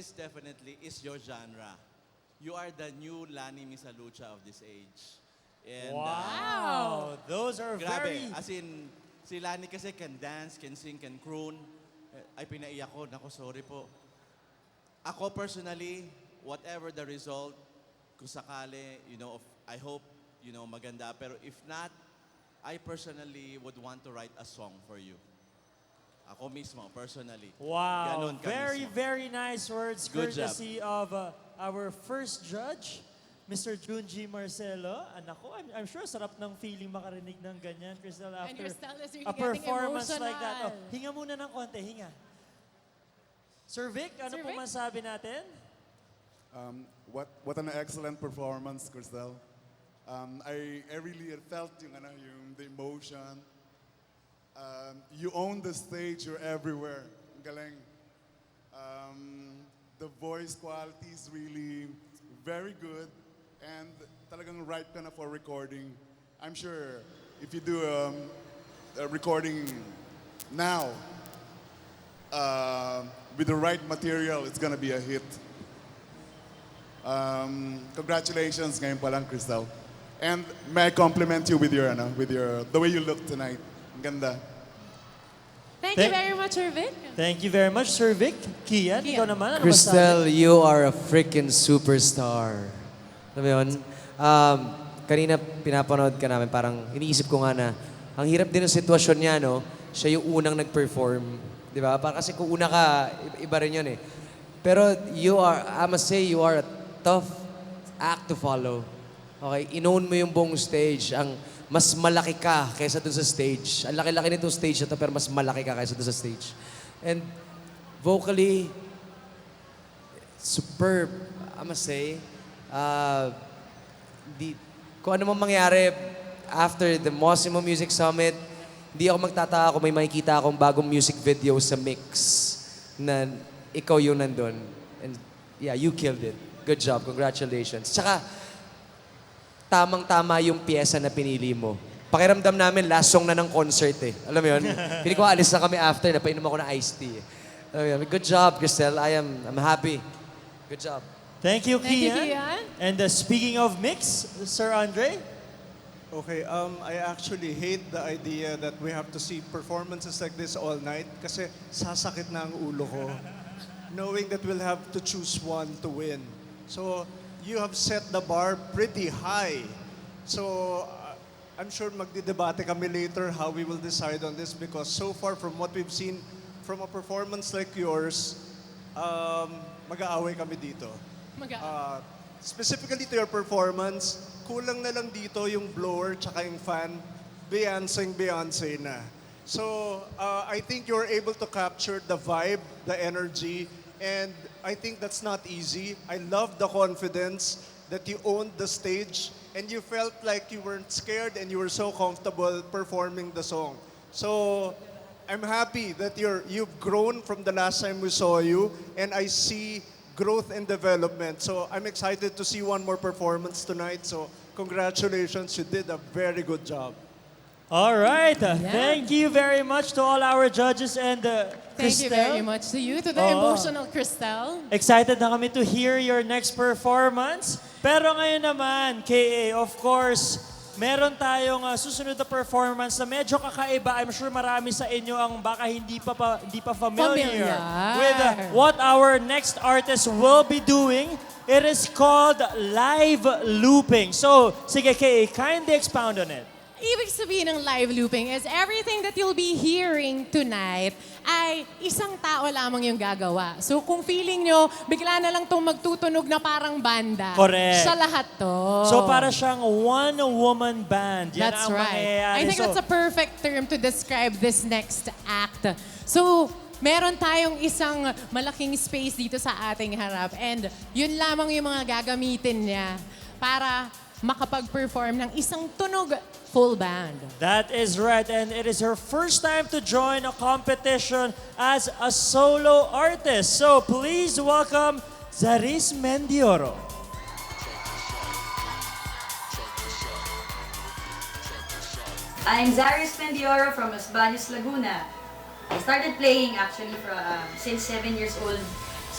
this definitely is your genre. You are the new Lani Misalucha of this age. And, Wow! Those are very... grabe, as in, si Lani kasi can dance, can sing, can croon. Ay, pinaiyak ko. Naku, sorry po. Ako personally, whatever the result, kung sakali, I hope, maganda. Pero if not, I personally would want to write a song for you. Ako mismo, personally. Wow, Ganon ka very, mismo. very nice words, Good job. courtesy of our first judge, Mr. Junji Marcelo. Anak ko, I'm sure sarap ng feeling makarinig ng ganyan, Crystal, And after Crystal is really a getting performance like that. emotional. Hinga muna ng konti, hinga. Sir Vic, ano Sir po Vic? masabi natin? What an excellent performance, Crystal. I really felt yung the emotion. You own the stage, you're everywhere. Ang galing. The voice quality is really very good and talagang right ka na for recording. I'm sure if you do a recording now with the right material, it's gonna be a hit. Congratulations ngayon pa lang, Crystal. And may I compliment you with the way you look tonight. Ang ganda. Thank you very much, Sir Vic. Thank you very much, Sir Vic. Kian, ikaw naman, ano Crystal, masabi? you are a freaking superstar. Alam mo yun? Kanina pinapanood ka namin, parang iniisip ko nga na, ang hirap din ng sitwasyon niya, no? Siya yung unang nag-perform. Di ba? Parang kasi kung una ka, iba rin yun eh. Pero I must say, you are a tough act to follow. Okay? Inown mo yung buong stage. Mas malaki ka kaysa dun sa stage. Ang laki-laki nitong stage na to, pero mas malaki ka kaysa dun sa stage. And vocally, superb, I must say. Kung ano mang mangyari after the Mosimo Music Summit, hindi ako magtataka kung may makikita akong bagong music video sa mix na ikaw yung nandun. And yeah, you killed it. Good job. Congratulations. Tsaka, tamang-tama yung pyesa na pinili mo. Pakiramdam namin, last song na ng concert eh. Alam mo yun? Pili ko alis na kami after, napainom ako ng iced tea. Alam mo yun? Good job, Cristel. I'm happy. Good job. Thank you, Thank you, Kian. Kian. And speaking of mix, Sir Andre? Okay, I actually hate the idea that we have to see performances like this all night kasi sasakit na ang ulo ko. Knowing that we'll have to choose one to win. So, you have set the bar pretty high. So, I'm sure magdidebate kami later how we will decide on this because so far from what we've seen from a performance like yours, mag-aaway kami dito. Specifically to your performance, kulang na lang dito yung blower tsaka yung fan, Beyonce na. So, I think you're able to capture the vibe, the energy, and I think that's not easy. I love the confidence that you owned the stage and you felt like you weren't scared and you were so comfortable performing the song. So, I'm happy that you've grown from the last time we saw you and I see growth and development. So I'm excited to see one more performance tonight. So congratulations, you did a very good job. All right. Thank you very much to all our judges and Thank you very much to you, to the emotional Crystal. Excited na kami to hear your next performance. Pero ngayon naman, KA, of course, meron tayong susunod na performance na medyo kakaiba. I'm sure marami sa inyo ang baka hindi pa familiar with what our next artist will be doing. It is called live looping. So, sige KA, kindly expound on it. Ibig sabihin ng live looping is everything that you'll be hearing tonight ay isang tao lamang yung gagawa. So kung feeling nyo, bigla na lang itong magtutunog na parang banda. Correct. Sa lahat to. So para siyang one-woman band. Yan That's ang right. mangyayari. I think that's a perfect term to describe this next act. So, meron tayong isang malaking space dito sa ating harap and yun lamang yung mga gagamitin niya para makapag-perform ng isang tunog full band. That is right, and it is her first time to join a competition as a solo artist. So please welcome Zaris Mendioro. I'm Zaris Mendioro from Los Baños, Laguna. I started playing actually since 7 years old.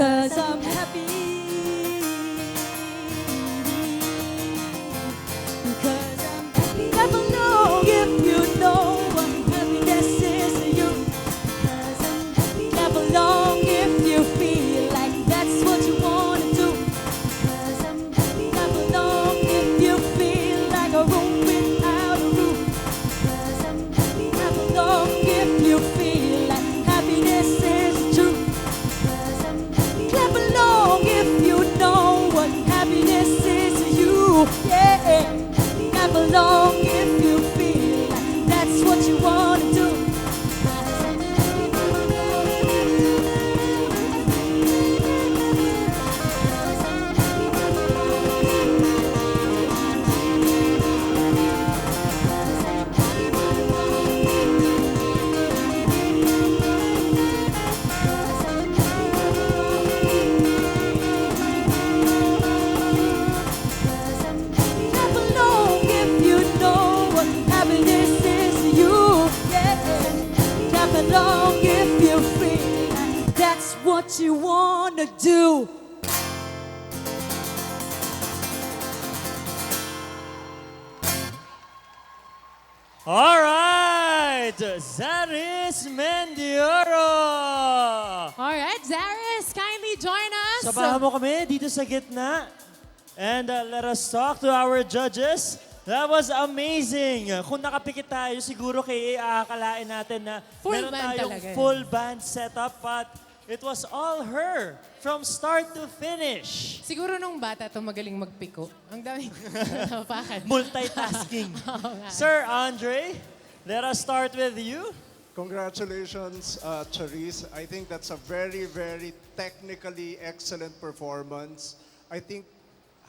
'cause I'm happy. 'Cause I'm happy. Never know if you know what happiness is to you. 'Cause I'm happy. Never long if you feel like that's what you wanna do. 'Cause I'm happy. Never long if you feel like a room without a roof. 'Cause I'm happy. Never long if you feel like happiness is the truth. 'Cause I'm happy. Never long if you know what happiness is to you. Yeah. Never long if you feel like that's what you wanna do. 'Cause I'm happy. Never long if you feel Never long if you know what happiness is to you. Yeah. Never long if you feel like that's what you wanna do. All right, Zaris Mendioro. Alright, Zaris, kindly join us. Sabahan mo kami dito sa gitna. And let us talk to our judges. That was amazing. Kung nakapikit tayo, siguro kay aakalain natin na Full meron band tayong talaga. full band setup. But it was all her from start to finish. Siguro nung bata to magaling magpiko. Ang daming napakan. Multitasking. Oo nga. Sir Andre, let us start with you. Congratulations, Charisse. I think that's a very, very technically excellent performance. I think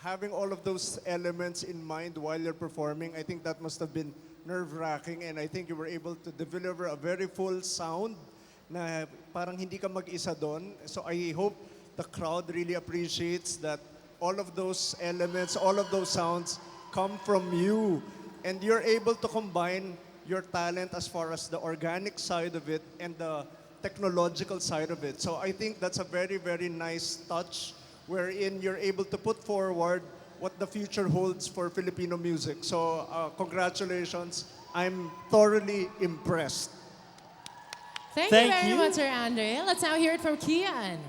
having all of those elements in mind while you're performing, I think that must have been nerve-wracking, and I think you were able to deliver a very full sound na parang hindi ka mag-isa doon. So I hope the crowd really appreciates that all of those elements, all of those sounds come from you. And you're able to combine your talent as far as the organic side of it and the technological side of it. So I think that's a very, very nice touch wherein you're able to put forward what the future holds for Filipino music. So congratulations. I'm thoroughly impressed. Thank Thank you very you. much, Sir Andre. Let's now hear it from Kian.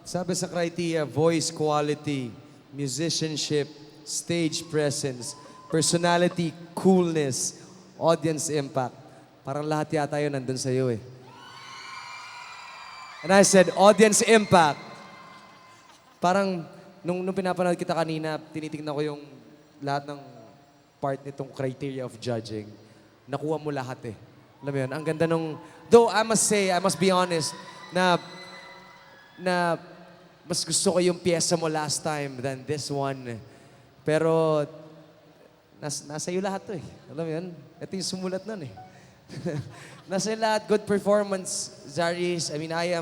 Sabi sa criteria, voice quality, musicianship, stage presence, personality, coolness, audience impact. Parang lahat yata yun nandun sa'yo eh. And I said, audience impact. Parang, nung pinapanood kita kanina, tinitingnan ko yung lahat ng part nitong criteria of judging. Nakuha mo lahat eh. Alam mo yun, ang ganda nung... Though I must say, I must be honest, na mas gusto ko yung pyesa mo last time than this one. Pero, nasa iyo lahat to eh. Alam mo yun? Ito yung sumulat nun eh. Nasa iyo lahat, good performance, Zaris. I mean, I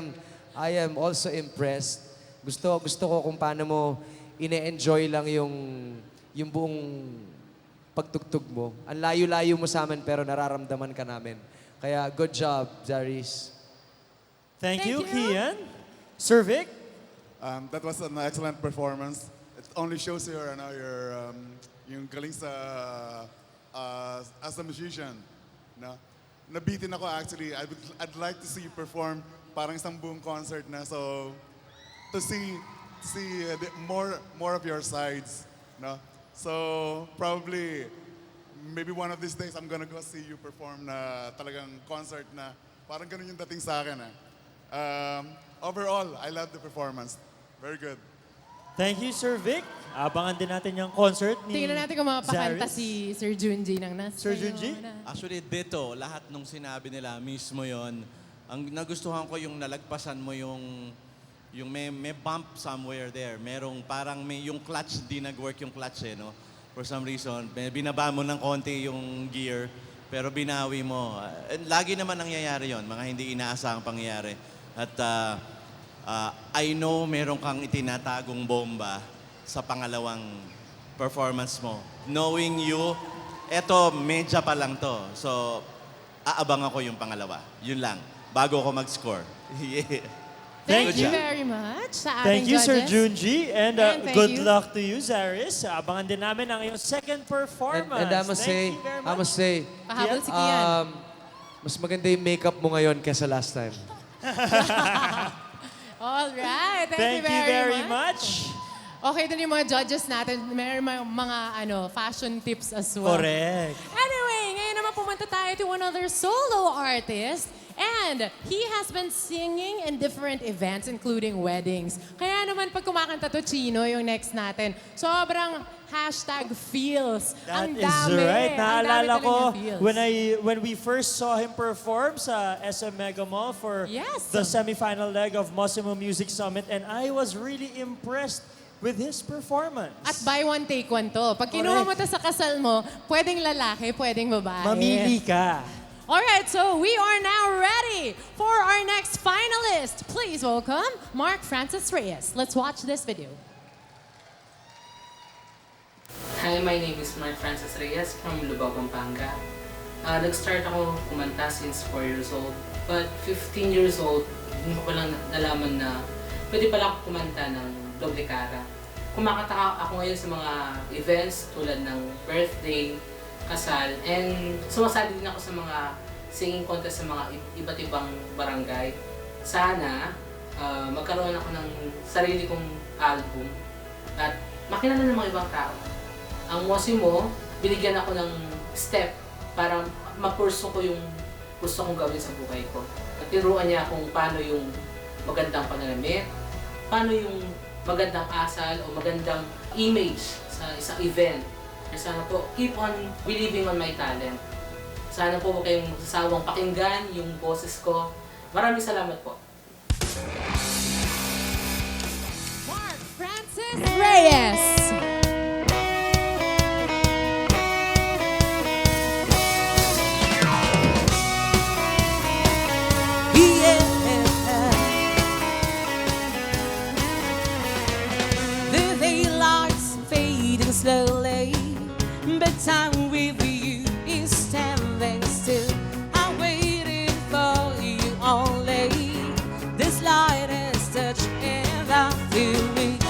am also impressed. Gusto ko kung paano mo ine-enjoy lang yung buong pagtugtug mo. Ang layo-layo mo sa amin pero nararamdaman ka namin. Kaya good job, Zaris. Thank you, Thank you. Kian. Sir Vic? That was an excellent performance. It only shows your yung galing sa as a musician. No? Nabitin ako actually. I'd like to see you perform parang isang buong concert na. So to see more of your sides. No? So probably maybe one of these days I'm gonna go see you perform na talagang concert na parang ganun yung dating sa akin. Overall, I love the performance. Very good. Thank you, Sir Vic. Abangan din natin yung concert ni Tingnan natin kung mapakanta Zaris. si Sir Junji ng nasa. Sir Junji? Actually, dito, lahat nung sinabi nila, mismo yon. Ang nagustuhan ko yung nalagpasan mo yung may bump somewhere there. Merong parang yung clutch, di nag-work yung clutch eh, no? For some reason, binaba mo ng konti yung gear, pero binawi mo. And lagi naman nangyayari yon, mga hindi inaasahang pangyayari. At I know meron kang itinatagong bomba sa pangalawang performance mo. Knowing you, eto, medya pa lang to. So, aabang ako yung pangalawa. Yun lang. Bago ako mag-score. Yeah. Thank Thank you you. very much sa Thank ating you, Sir judges. Junji. And And thank good you. luck to you, Zaris. Abangan din namin ang iyong second performance. And I must say, Thank you very I much. must say, Pahabol si Kian. mas maganda yung makeup mo ngayon kesa last time. All right. Thank you very much. Okay, din yung mga judges natin. Meron mga fashion tips as well. Correct. Anyway, ngayon naman pumunta tayo to another solo artist. And he has been singing in different events, including weddings. Kaya naman pag kumakanta to Chino, yung next natin, sobrang #feels. That Ang is dami. right. Ang dami Naalala talaga ko feels. when we first saw him perform sa SM Mega Mall for Yes. the semifinal leg of Mosimo Music Summit, and I was really impressed with his performance. At buy one, take one to. Pag kinuha mo to sa kasal mo, pwedeng lalaki, pwedeng babae. Mamili ka. Alright, so we are now ready for our next finalist. Please welcome Mark Francis Reyes. Let's watch this video. Hi, my name is Mark Francis Reyes from Lubao, Pampanga. Nag-start ako kumanta since 4 years old. But 15 years old, hindi ko lang nalaman na pwede pala ako kumanta ng doble cara. Kumakanta ako ngayon sa mga events tulad ng birthday, kasal, and sumasali din ako sa mga singing contest sa mga iba't ibang barangay. Sana magkaroon ako ng sarili kong album at makilala ng mga ibang tao. Ang Mosimo, binigyan ako ng step para mapurso ko yung gusto kong gawin sa buhay ko. At tinuruan niya kung paano yung magandang pananamit, paano yung magandang asal o magandang image sa isang event. Sana po, keep on believing on my talent. Sana po huwag kayong magsasawang pakinggan yung boses ko. Maraming salamat po. Mark Francis Reyes. The daylight's fading slowly, but time with you is standing still. I'm waiting for you only. This light is touch and I feel it.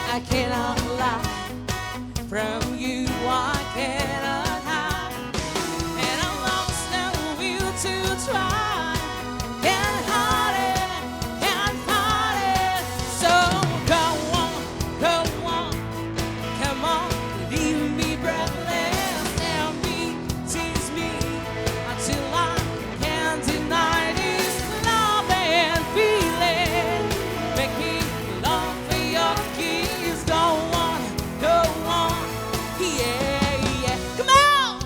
I cannot lie from you. I cannot hide, and I'm lost no will to try. Can't hide it, can't fight it. So go on, come on, leave me breathless. Tell me, tease me until I can't deny this love and feeling. Make me long for your kiss. Go on, yeah, yeah. Come on.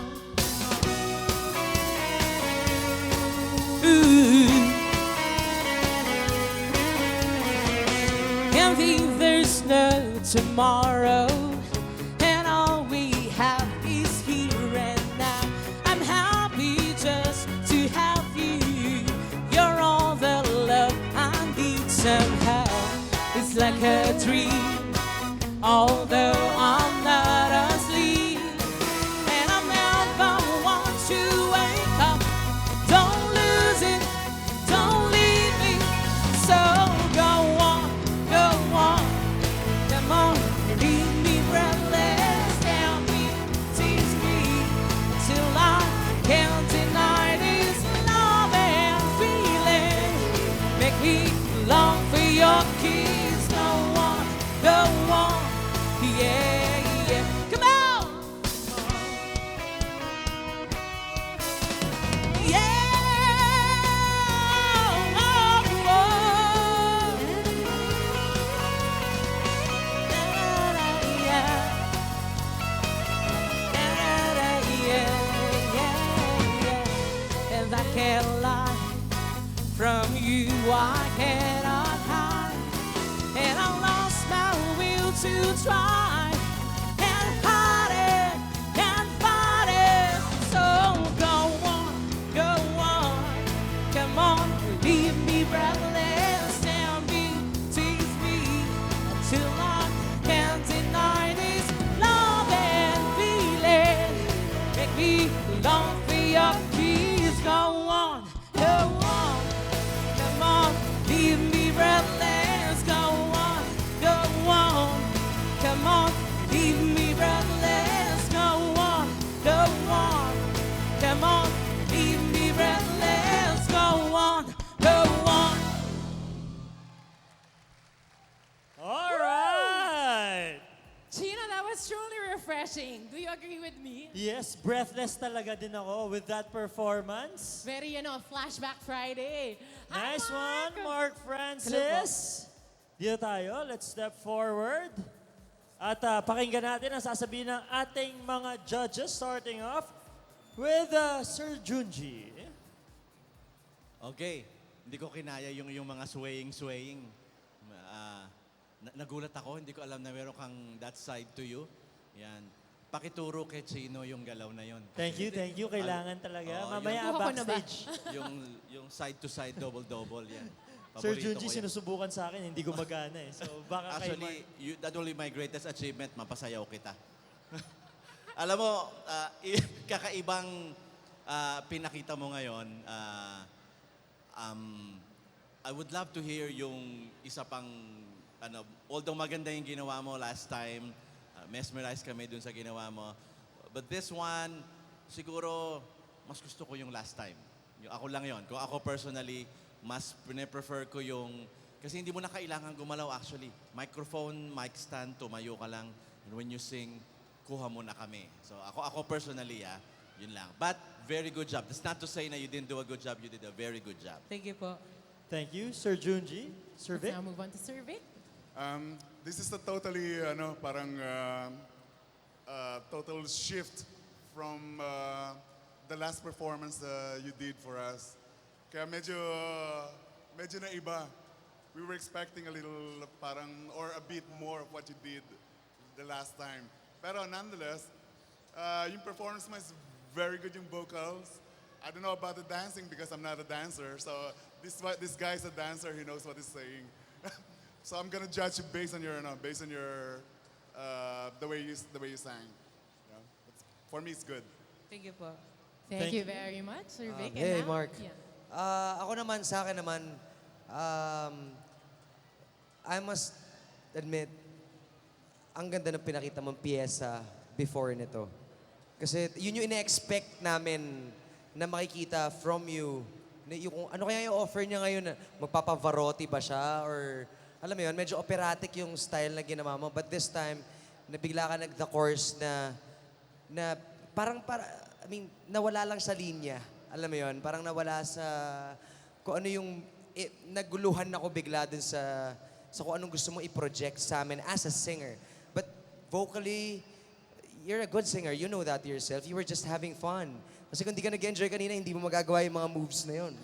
Ooh. Can't think there's no tomorrow, and all we have is here and now. I'm happy just to have you. You're all the love I need somehow. It's like a dream, although I'm not asleep, and I never want to wake up. Don't lose it, don't leave me. So go on, come on, leave me breathless. Tell me, tease me till I can't deny this love and feeling. Make me long for your kiss. Go on, yeah, yeah. Come on, yeah. Oh, oh. And I can't lie from you, I cannot hide. refreshing. Do you agree with me? Yes, breathless talaga din ako with that performance. Very, Flashback Friday. Hi, Nice Mark! one, Mark Francis. Dito tayo, let's step forward. At pakinggan natin ang sasabihin ng ating mga judges, starting off with Sir Junji. Okay, hindi ko kinaya yung mga swaying. Nagulat ako, hindi ko alam na meron kang that side to you. Yan. Pakituro kay Chino yung galaw na yon. Thank you. Kailangan talaga. Oo, Mamaya Kuha ko na ba? backstage. yung side to side, double yan. Sir Paborito Junji, ko yan. sinusubukan sa akin, hindi gumagana eh. So baka kay Actually, Mark. that only my greatest achievement, mapasayaw kita. Alam mo, kakaibang pinakita mo ngayon. I would love to hear yung isa pang, although maganda yung ginawa mo last time, mesmerized kami dun sa ginawa mo. But this one, siguro, mas gusto ko yung last time. Yung ako lang yon. Kung ako personally, mas prefer ko yung, kasi hindi mo na kailangan gumalaw actually. Microphone, mic stand, tumayo ka lang. And when you sing, kuha mo na kami. So ako personally, yun lang. But very good job. That's not to say na you didn't do a good job. You did a very good job. Thank you po. Thank you, Sir Junji. Sir Vic. Let's now move on to Sir Vic. This is a totally, parang total shift from the last performance you did for us. Kaya medyo na iba. We were expecting a little parang, or a bit more of what you did the last time. Pero nonetheless, yung performance mo is very good yung vocals. I don't know about the dancing because I'm not a dancer. So this guy's a dancer. He knows what he's saying. So I'm gonna judge you based on your the way you sang. Yeah. For me, it's good. Thank you po. Thank Thank you very much, Sir Vic. And Hey, now, Mark. yeah. Ako naman, sa akin naman, I must admit, ang ganda ng pinakita mong piyesa before nito. Kasi yun yung ina-expect namin na makikita from you. Yung, ano kaya yung offer niya ngayon? Magpapavarotti ba siya? Or, alam mo yun, medyo operatic yung style na ginawa mo. But this time, nabigla ka nag-the course na nawala lang sa linya. Alam mo yun, parang nawala sa kung ano yung, naguluhan ako bigla dun sa kung anong gusto mo i-project sa amin as a singer. But vocally, you're a good singer. You know that yourself. You were just having fun. Kasi kung di ka nag-enjoy kanina, hindi mo magagawa yung mga moves na yun.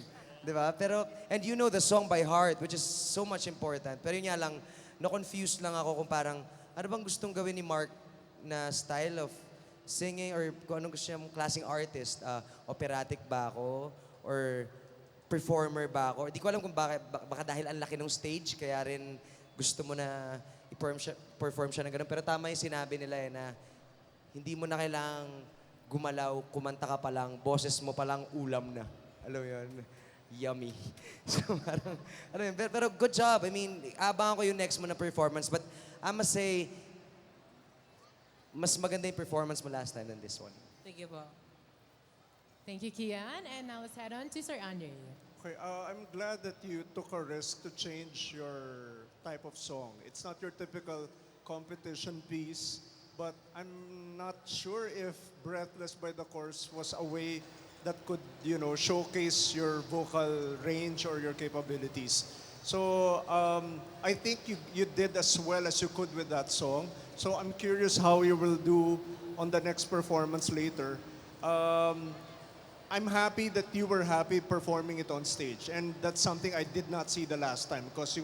Di ba? Pero, and you know the song by heart, which is so much important. Pero yun nga lang, na-confused lang ako kung parang, ano bang gustong gawin ni Mark na style of singing or kung anong gusto niyang klaseng artist. Operatic ba ako? Or performer ba ako? Di ko alam kung baka dahil ang laki ng stage, kaya rin gusto mo na i-perform siya ng ganun. Pero tama yung sinabi nila na hindi mo na kailangang gumalaw, kumanta ka pa lang, boses mo pa lang, ulam na. Alam mo yun? Yummy. So parang, pero good job. I mean, abangan ko yung next mo na performance. But I must say, mas maganda yung performance mo last time than this one. Thank you po. Thank you, Kian. And now let's head on to Sir Andre. Okay, I'm glad that you took a risk to change your type of song. It's not your typical competition piece, but I'm not sure if Breathless by the Course was a way that could, showcase your vocal range or your capabilities. So I think you did as well as you could with that song. So I'm curious how you will do on the next performance later. I'm happy that you were happy performing it on stage. And that's something I did not see the last time. Because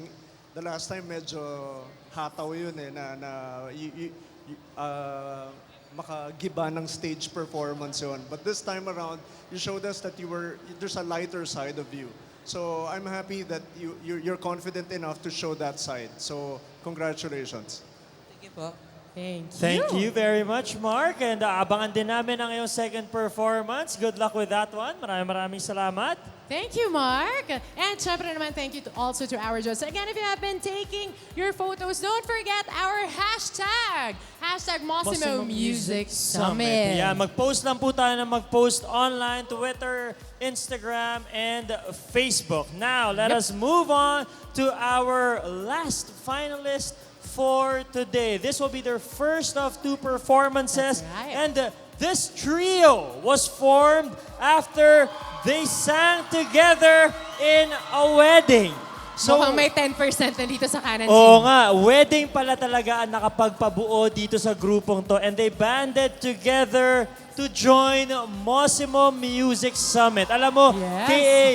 the last time medyo hataw yun makagiba ng stage performance yun. But this time around, you showed us that there's a lighter side of you. So I'm happy that you're confident enough to show that side. So congratulations. Thank you po. Thank you very much, Mark. And abangan din namin ang iyong second performance. Good luck with that one. Maraming salamat. Thank you, Mark. And syempre naman, thank you also to our judges. Again, if you have been taking your photos, don't forget our hashtag. Hashtag Massimo Music Summit. Yeah, mag-post lang po tayo mag-post online, Twitter, Instagram, and Facebook. Now, let us move on to our last finalist for today. This will be their first of 2 performances. That's right. And this trio was formed after they sang together in a wedding. Mukhang may 10% na dito sa kanan. Oo nga, wedding pala talaga ang nakapagpabuo dito sa grupong to. And they banded together to join Mosimo Music Summit. Alam mo, Yes. KA,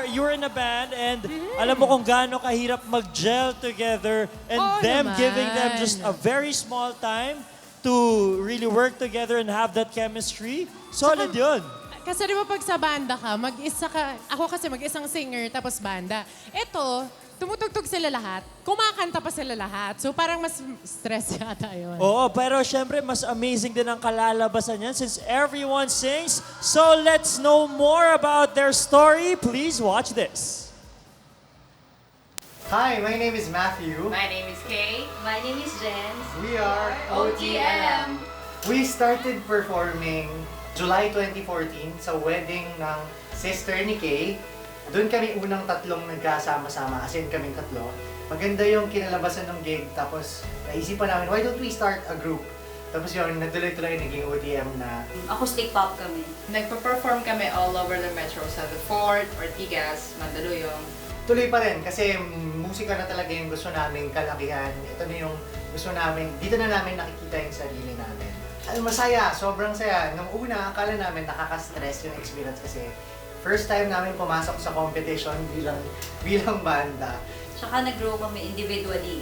you were in a band and alam mo kung gaano kahirap mag-gel together and Oo them naman. giving them just a very small time to really work together and have that chemistry. Solid yun. Kasi di ba pag sa banda ka, mag-isa ka, ako kasi mag-isang singer tapos banda. Ito, tumutugtog sila lahat, kumakanta pa sila lahat. So parang mas stress yata yun. Oo, pero syempre mas amazing din ang kalalabasan niyan since everyone sings. So let's know more about their story. Please watch this. Hi, my name is Matthew. My name is Kay. My name is Jen. We are OTM. We started performing July 2014 sa wedding ng sister ni Kay. Doon kami unang tatlong nagkasama-sama, as in kaming tatlo. Maganda yung kinalabasan ng gig, tapos naisipan namin, why don't we start a group? Tapos yun, natuloy-tuloy naging OTM na. Acoustic pop kami. Nagpa-perform kami all over the metro sa The Fort, Ortigas, Mandaluyong. Tuloy pa rin kasi musika na talaga yung gusto namin kalakihan. Ito na yung gusto namin, dito na namin nakikita yung sarili namin. Masaya, sobrang saya. Nung una, akala namin nakaka-stress yung experience kasi first time namin pumasok sa competition bilang banda. Tsaka nag-grow kami individually.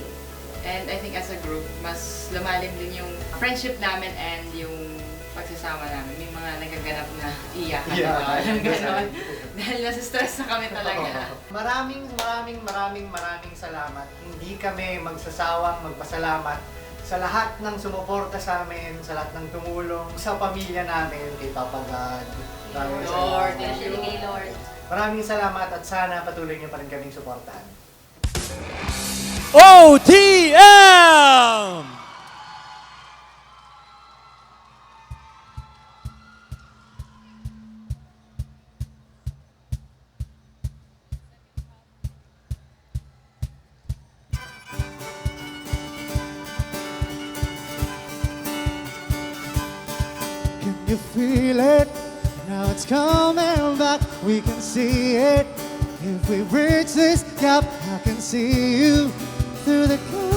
And I think as a group, mas lumalim din yung friendship namin and yung pagsasama namin. May mga nagaganap na iyakan. Ganon. Dahil nasa-stress na kami talaga. Maraming salamat. Hindi kami magsasawang magpasalamat sa lahat ng sumuporta sa amin, sa lahat ng tumulong, sa pamilya namin, kay Papa God. Maraming Lord, salamat. Especially kay Lord. Maraming salamat at sana patuloy niyo pa rin kaming suportahan. OTM! Can you feel it? Now it's coming back, we can see it. If we bridge this gap, I can see you through the clouds.